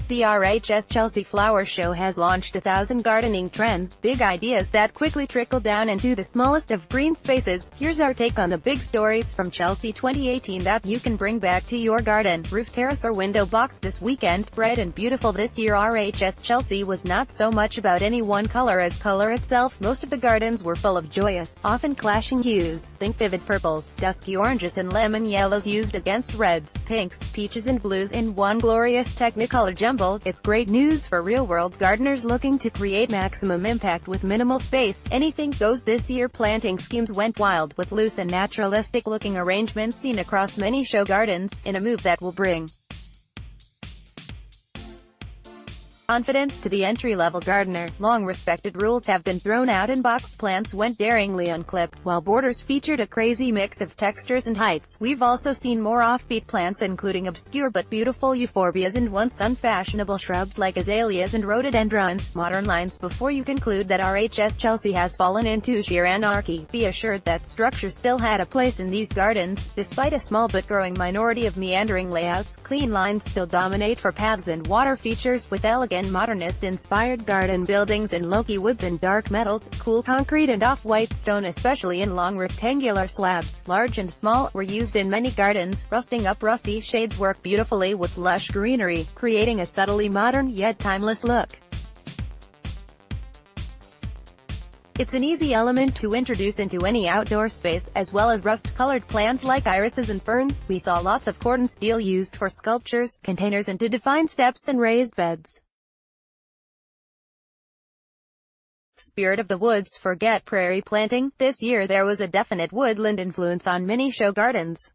The RHS Chelsea Flower Show has launched 1,000 gardening trends, big ideas that quickly trickle down into the smallest of green spaces. Here's our take on the big stories from Chelsea 2018 that you can bring back to your garden, roof, terrace or window box this weekend. Bright and beautiful this year, RHS Chelsea was not so much about any one color as color itself. Most of the gardens were full of joyous, often clashing hues. Think vivid purples, dusky oranges and lemon yellows used against reds, pinks, peaches and blues in one glorious technicolor jumble. It's great news for real-world gardeners looking to create maximum impact with minimal space. Anything goes this year. Planting schemes went wild, with loose and naturalistic-looking arrangements seen across many show gardens, in a move that will bring confidence to the entry-level gardener. Long-respected rules have been thrown out and box plants went daringly unclipped, while borders featured a crazy mix of textures and heights. We've also seen more offbeat plants, including obscure but beautiful euphorbias and once unfashionable shrubs like azaleas and rhododendrons. Modern lines. Before you conclude that RHS Chelsea has fallen into sheer anarchy, be assured that structure still had a place in these gardens. Despite a small but growing minority of meandering layouts, clean lines still dominate for paths and water features, with elegant modernist-inspired garden buildings in low-key woods and dark metals, cool concrete and off-white stone, especially in long rectangular slabs, large and small, were used in many gardens. Rusting up rusty shades work beautifully with lush greenery, creating a subtly modern yet timeless look. It's an easy element to introduce into any outdoor space, as well as rust-colored plants like irises and ferns. We saw lots of cordon steel used for sculptures, containers and to define steps and raised beds. Spirit of the woods. Forget prairie planting. This year there was a definite woodland influence on many show gardens.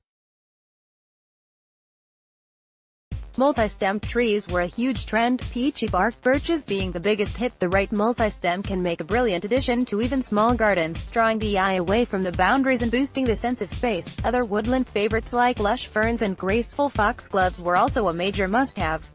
Multi-stemmed trees were a huge trend, peachy bark birches being the biggest hit. The right multi-stem can make a brilliant addition to even small gardens, drawing the eye away from the boundaries and boosting the sense of space. Other woodland favorites like lush ferns and graceful foxgloves were also a major must-have.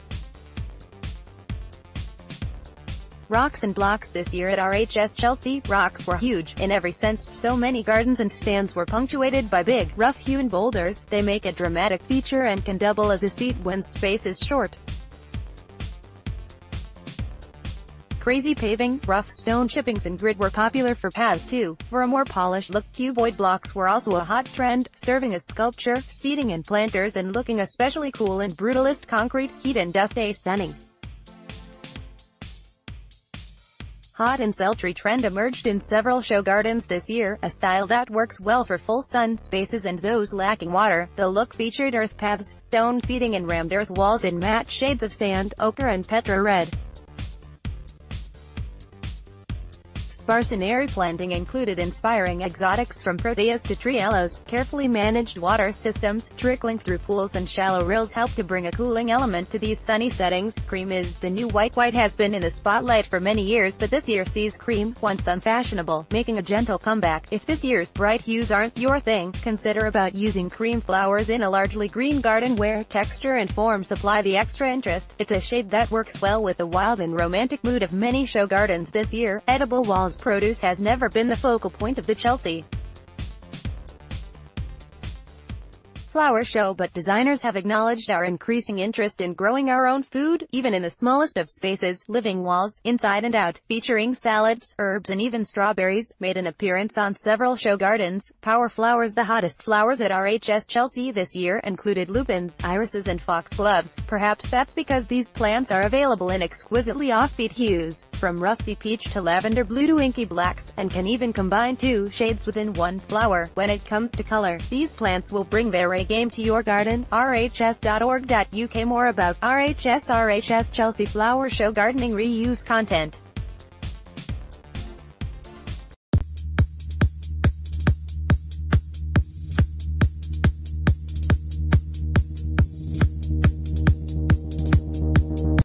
Rocks and blocks. This year at RHS Chelsea, rocks were huge, in every sense. So many gardens and stands were punctuated by big, rough-hewn boulders. They make a dramatic feature and can double as a seat when space is short. Crazy paving, rough stone chippings and grit were popular for paths too. For a more polished look, cuboid blocks were also a hot trend, serving as sculpture, seating and planters and looking especially cool in brutalist concrete. Heat and dust. A stunning hot and sultry trend emerged in several show gardens this year, a style that works well for full sun spaces and those lacking water. The look featured earth paths, stone seating and rammed earth walls in matte shades of sand, ochre and petra red. Sparse and airy planting included inspiring exotics from proteas to trellis. Carefully managed water systems, trickling through pools and shallow rills help to bring a cooling element to these sunny settings. Cream is the new white. White has been in the spotlight for many years, but this year sees cream, once unfashionable, making a gentle comeback. If this year's bright hues aren't your thing, consider about using cream flowers in a largely green garden where texture and form supply the extra interest. It's a shade that works well with the wild and romantic mood of many show gardens this year. Edible walls. Produce has never been the focal point of the Chelsea Flower Show, but designers have acknowledged our increasing interest in growing our own food, even in the smallest of spaces. Living walls, inside and out, featuring salads, herbs and even strawberries, made an appearance on several show gardens. Power flowers. The hottest flowers at RHS Chelsea this year included lupins, irises and foxgloves. Perhaps that's because these plants are available in exquisitely offbeat hues, from rusty peach to lavender blue to inky blacks, and can even combine two shades within one flower. When it comes to color, these plants will bring their game to your garden. rhs.org.uk. More about RHS Chelsea Flower Show gardening reuse content.